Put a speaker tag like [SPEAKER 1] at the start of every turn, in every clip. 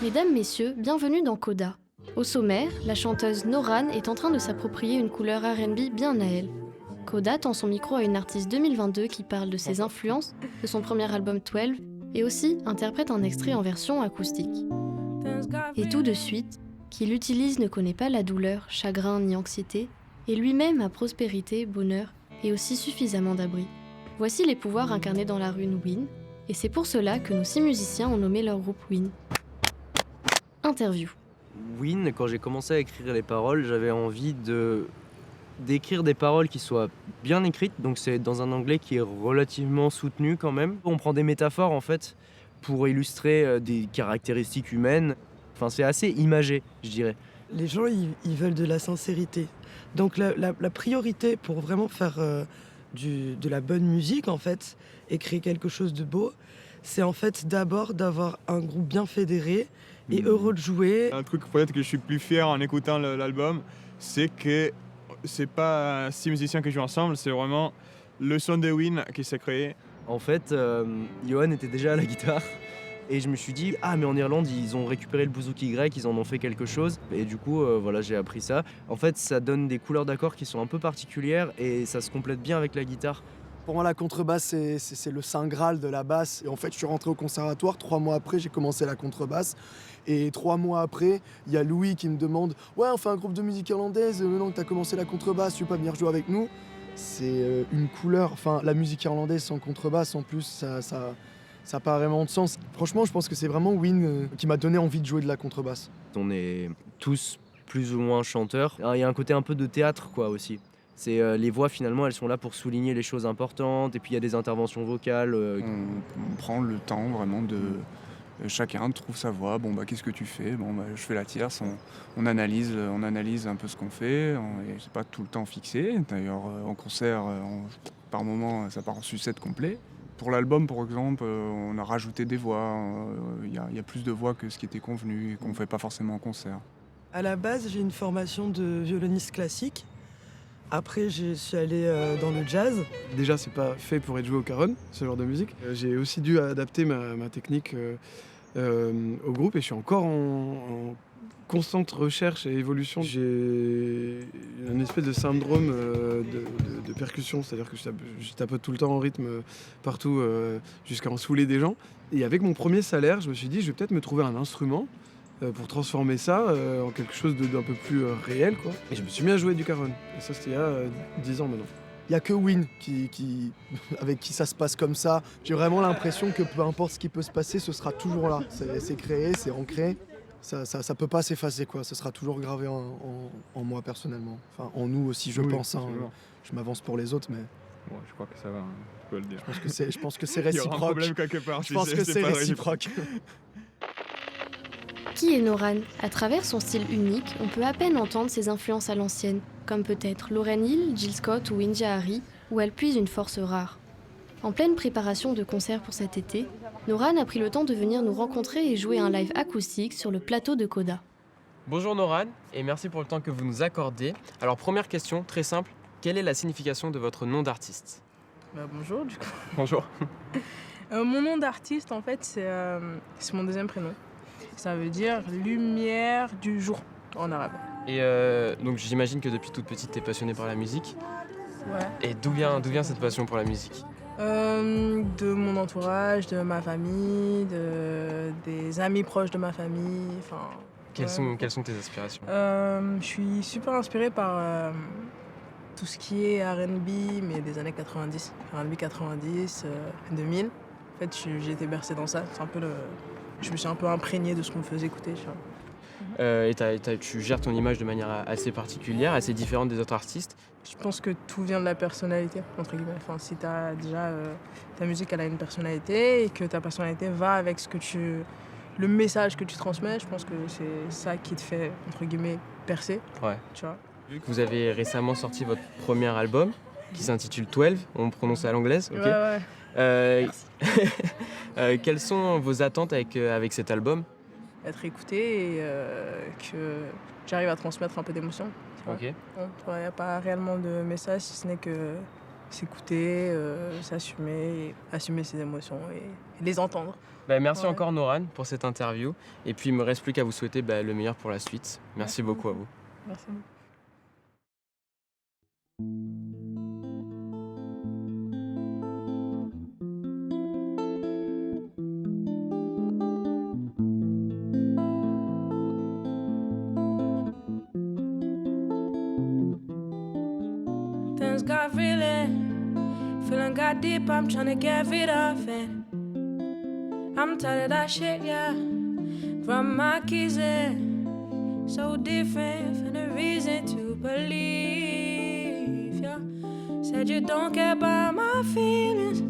[SPEAKER 1] Mesdames, messieurs, bienvenue dans Coda. Au sommaire, la chanteuse Noran est en train de s'approprier une couleur R&B bien à elle. Coda tend son micro à une artiste 2022 qui parle de ses influences, de son premier album 12, et aussi interprète un extrait en version acoustique. Et tout de suite, qui l'utilise ne connaît pas la douleur, chagrin ni anxiété, et lui-même a prospérité, bonheur et aussi suffisamment d'abri. Voici les pouvoirs incarnés dans la rune Win, et c'est pour cela que nos 6 musiciens ont nommé leur groupe Win. Interview.
[SPEAKER 2] Win, quand j'ai commencé à écrire les paroles, j'avais envie d'écrire des paroles qui soient bien écrites, donc c'est dans un anglais qui est relativement soutenu quand même. On prend des métaphores en fait pour illustrer des caractéristiques humaines. Enfin, c'est assez imagé, je dirais.
[SPEAKER 3] Les gens, ils veulent de la sincérité. Donc la priorité pour vraiment faire de la bonne musique, en fait, et créer quelque chose de beau, c'est en fait d'abord d'avoir un groupe bien fédéré et heureux de jouer.
[SPEAKER 4] Un truc peut-être que je suis plus fier en écoutant l'album, c'est que c'est pas 6 musiciens qui jouent ensemble, c'est vraiment le son de Win qui s'est créé.
[SPEAKER 2] En fait, Johan était déjà à la guitare et je me suis dit mais en Irlande ils ont récupéré le bouzouki grec, ils en ont fait quelque chose et du coup voilà, j'ai appris ça. En fait, ça donne des couleurs d'accords qui sont un peu particulières et ça se complète bien avec la guitare.
[SPEAKER 5] Pour moi, la contrebasse, c'est le saint graal de la basse. Et en fait, je suis rentré au conservatoire. 3 mois après, j'ai commencé la contrebasse. Et 3 mois après, il y a Louis qui me demande « Ouais, on fait un groupe de musique irlandaise. Maintenant que tu as commencé la contrebasse, tu veux pas venir jouer avec nous ?» C'est une couleur. Enfin, la musique irlandaise sans contrebasse, en plus, ça n'a pas vraiment de sens. Franchement, je pense que c'est vraiment Win qui m'a donné envie de jouer de la contrebasse.
[SPEAKER 2] On est tous plus ou moins chanteurs. Il y a un côté un peu de théâtre quoi aussi. C'est les voix finalement, elles sont là pour souligner les choses importantes et puis il y a des interventions vocales.
[SPEAKER 6] On prend le temps vraiment de chacun trouve sa voix. Bon qu'est-ce que tu fais? Je fais la tierce. On analyse un peu ce qu'on fait. Et c'est pas tout le temps fixé. D'ailleurs en concert, par moment, ça part en sucette complet. Pour l'album, par exemple, on a rajouté des voix. Il y a plus de voix que ce qui était convenu et qu'on ne fait pas forcément en concert.
[SPEAKER 3] À la base, j'ai une formation de violoniste classique. Après, je suis allé dans le jazz.
[SPEAKER 7] Déjà, c'est pas fait pour être joué au caron, ce genre de musique. J'ai aussi dû adapter ma technique au groupe et je suis encore en constante recherche et évolution. J'ai une espèce de syndrome de percussion, c'est-à-dire que je tapote tout le temps en rythme partout jusqu'à en saouler des gens. Et avec mon premier salaire, je me suis dit, je vais peut-être me trouver un instrument pour transformer ça en quelque chose d'un peu plus réel, quoi. Et je me suis mis à jouer du caron. Et ça, c'était il y a 10 ans maintenant.
[SPEAKER 5] Il n'y a que Win avec qui ça se passe comme ça. J'ai vraiment l'impression que peu importe ce qui peut se passer, ce sera toujours là. C'est créé, c'est ancré. Ça peut pas s'effacer, quoi. Ce sera toujours gravé en moi personnellement. Enfin, en nous aussi, je pense. Hein. Je m'avance pour les autres, mais...
[SPEAKER 4] Ouais, je crois que ça va, hein. Tu peux le dire.
[SPEAKER 5] Je pense que c'est réciproque.
[SPEAKER 4] Il y aura un problème quelque part.
[SPEAKER 5] Je pense que c'est réciproque.
[SPEAKER 1] Qui est Noran? À travers son style unique, on peut à peine entendre ses influences à l'ancienne, comme peut-être Lauryn Hill, Jill Scott ou Inja Hari, où elle puise une force rare. En pleine préparation de concerts pour cet été, Noran a pris le temps de venir nous rencontrer et jouer un live acoustique sur le plateau de Coda.
[SPEAKER 8] Bonjour Noran, et merci pour le temps que vous nous accordez. Alors première question, très simple, quelle est la signification de votre nom d'artiste?
[SPEAKER 9] Bonjour du coup.
[SPEAKER 8] Bonjour.
[SPEAKER 9] Mon nom d'artiste en fait c'est mon deuxième prénom. Ça veut dire lumière du jour en arabe.
[SPEAKER 8] Et donc j'imagine que depuis toute petite t'es passionnée par la musique.
[SPEAKER 9] Ouais.
[SPEAKER 8] Et d'où vient cette passion pour la musique?
[SPEAKER 9] De mon entourage, de ma famille, des amis proches de ma famille.
[SPEAKER 8] Quelles sont tes aspirations?
[SPEAKER 9] Je suis super inspirée par tout ce qui est R&B, mais des années 90. R&B 90, 2000. En fait, j'ai été bercée dans ça. C'est un peu je me suis un peu imprégnée de ce qu'on me faisait écouter. Tu vois.
[SPEAKER 8] Et tu gères ton image de manière assez particulière, assez différente des autres artistes.
[SPEAKER 9] Je pense que tout vient de la personnalité, entre guillemets. Enfin, si t'as déjà ta musique, elle a une personnalité et que ta personnalité va avec le message que tu transmets, je pense que c'est ça qui te fait, entre guillemets, percer.
[SPEAKER 8] Ouais.
[SPEAKER 9] Tu vois.
[SPEAKER 8] Vu que vous avez récemment sorti votre premier album, qui s'intitule 12, on prononce à l'anglaise, ok.
[SPEAKER 9] Ouais.
[SPEAKER 8] Quelles sont vos attentes avec cet album?
[SPEAKER 9] Être écouté et que j'arrive à transmettre un peu d'émotion.
[SPEAKER 8] Ok.
[SPEAKER 9] Il n'y a pas réellement de message, si ce n'est que s'écouter, s'assumer, assumer ses émotions et les entendre.
[SPEAKER 8] Merci
[SPEAKER 9] Ouais.
[SPEAKER 8] encore Noran pour cette interview. Et puis il me reste plus qu'à vous souhaiter le meilleur pour la suite. Merci beaucoup à vous.
[SPEAKER 9] Merci beaucoup.
[SPEAKER 10] Things got really, feeling got deep, I'm trying to get rid of it. I'm tired of that shit, yeah. From my keys in, so different from the reason to believe, yeah. Said you don't care about my feelings.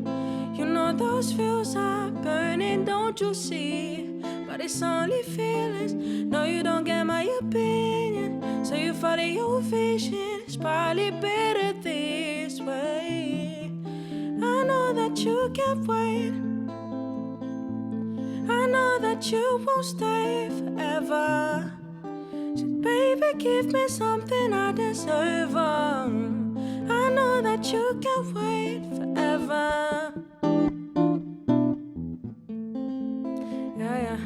[SPEAKER 10] You know those feels are burning, don't you see? But it's only feelings. No, you don't get my opinion. So you follow your vision. It's probably better this way. I know that you can't wait. I know that you won't stay forever. So baby, give me something I deserve. I know that you can't wait forever. Yeah. I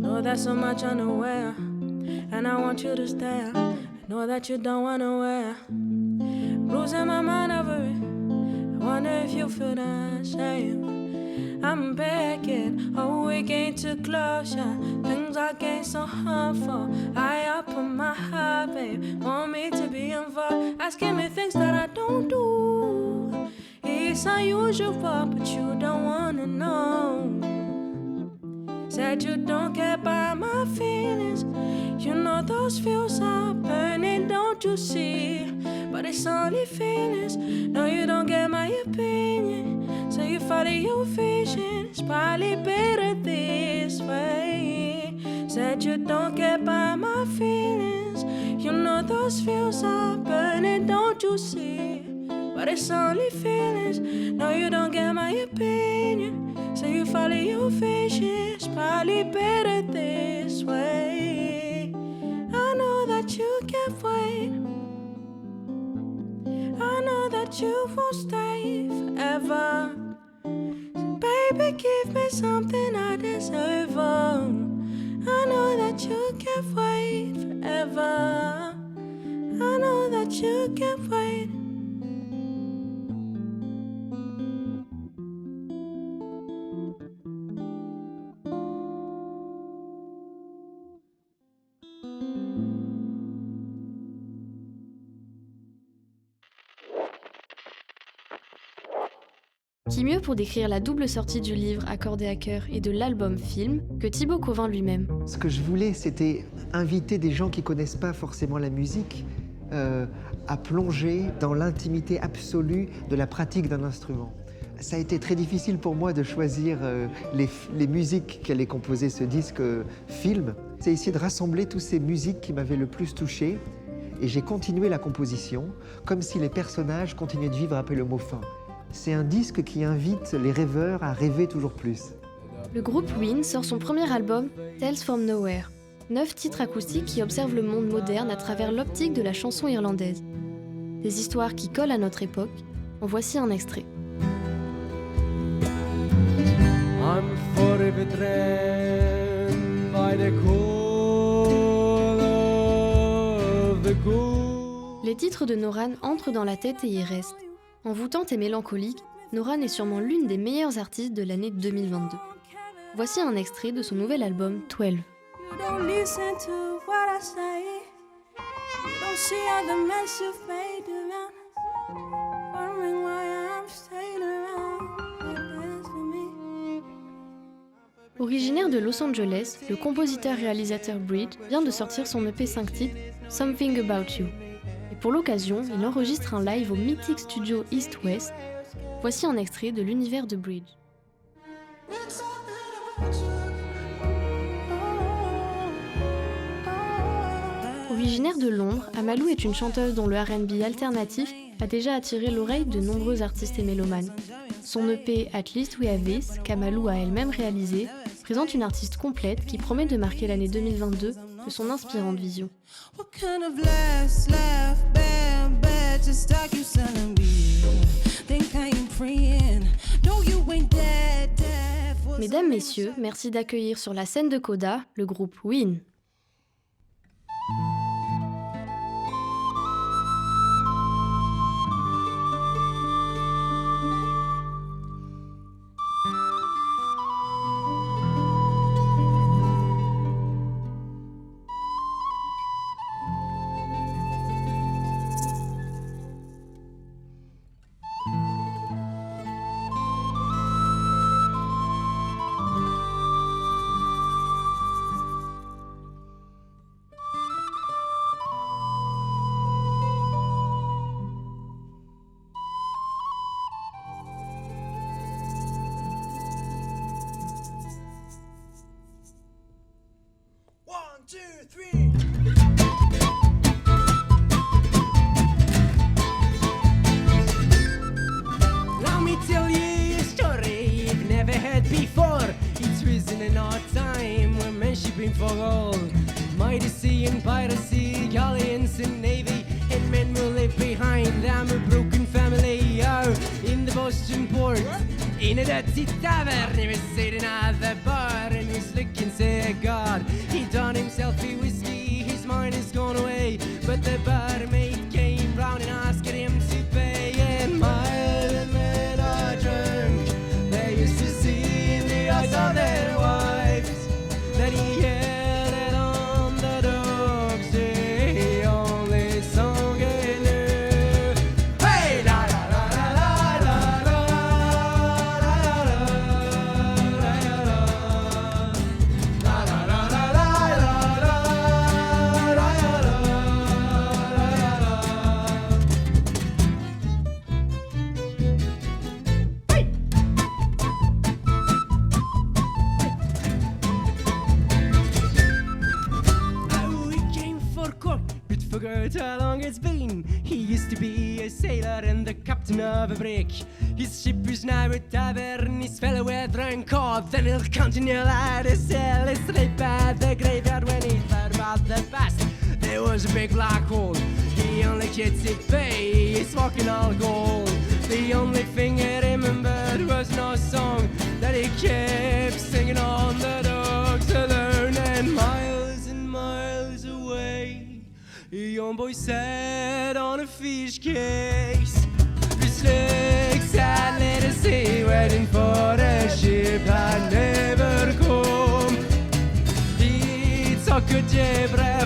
[SPEAKER 10] know that so much unaware, and I want you to stay. I know that you don't wanna wear. Losing my mind over it. I wonder if you feel the same. I'm begging, oh, we getting too close, yeah. Things are getting so harmful. I up on my heart, babe. Want me to be involved, asking me things that I don't do. It's unusual, but you don't wanna know. Said you don't care about my feelings. You know those feels are burning, don't you see? But it's only feelings. No, you don't get my opinion. So you follow your vision. It's probably better this way. Said you don't care about my feelings. You know those feels are burning, don't you see? But it's only feelings. No, you don't get my opinion. So you follow your vision. It's probably better this way. I know that you can't wait. I know that you won't stay forever. So baby, give me something I deserve. I know that you can't wait forever. I know that you can't wait.
[SPEAKER 1] Qui mieux pour décrire la double sortie du livre Accordé à cœur et de l'album Film que Thibaut Covin lui-même.
[SPEAKER 11] Ce que je voulais, c'était inviter des gens qui ne connaissent pas forcément la musique à plonger dans l'intimité absolue de la pratique d'un instrument. Ça a été très difficile pour moi de choisir les musiques qu'allait composer ce disque Film. C'est essayer de rassembler toutes ces musiques qui m'avaient le plus touché et j'ai continué la composition comme si les personnages continuaient de vivre après le mot fin. C'est un disque qui invite les rêveurs à rêver toujours plus.
[SPEAKER 1] Le groupe Ween sort son premier album, Tales from Nowhere. 9 titres acoustiques qui observent le monde moderne à travers l'optique de la chanson irlandaise. Des histoires qui collent à notre époque. En voici un extrait.
[SPEAKER 12] I'm forever drawn by the call of the ghoul.
[SPEAKER 1] Les titres de Noran entrent dans la tête et y restent. Envoûtante et mélancolique, Noran est sûrement l'une des meilleures artistes de l'année 2022. Voici un extrait de son nouvel album 12.
[SPEAKER 10] You don't listen to what I say. You don't see all the mess you've made around. Wondering why I'm staying around. Dance for me.
[SPEAKER 1] Originaire de Los Angeles, le compositeur-réalisateur Bridge vient de sortir son EP 5 titres, Something About You. Et pour l'occasion, il enregistre un live au mythique studio East West. Voici un extrait de l'univers de Bridge. Originaire de Londres, Amalou est une chanteuse dont le R&B alternatif a déjà attiré l'oreille de nombreux artistes et mélomanes. Son EP At Least We Have This, qu'Amalou a elle-même réalisé, présente une artiste complète qui promet de marquer l'année 2022 de son inspirante vision. Mesdames, messieurs, merci d'accueillir sur la scène de Coda le groupe Win.
[SPEAKER 12] Let me tell you a story you've never heard before. It was in an odd time when men shipping for gold. Mighty sea and piracy, galleons and navy, and men will leave behind them a broken family. Oh, in the Boston port, in a dirty tavern, he was sitting at the bar and he's looking, say God, he done himself a whiskey, his mind is gone away. But the barmaid came round and asked him to pay, and my men are drunk. They used to see in the eyes of their wives that he had it on the dogs, the only song he knew. Hey, la la la la la la la la la la la la la forgot how long it's been. He used to be a sailor and the captain of a brig. His ship is now a tavern, his fellow were drunk off. Then he'll continue like to sail his sleep at the graveyard. When he thought about the past, there was a big black hole. He only gets it pay, he's walking all gold. The only thing he remembered was no song that he kept singing on the docks alone. And miles away, a young boy sat on a fish case. His legs had let us see, waiting for a ship that never come. He took a day break.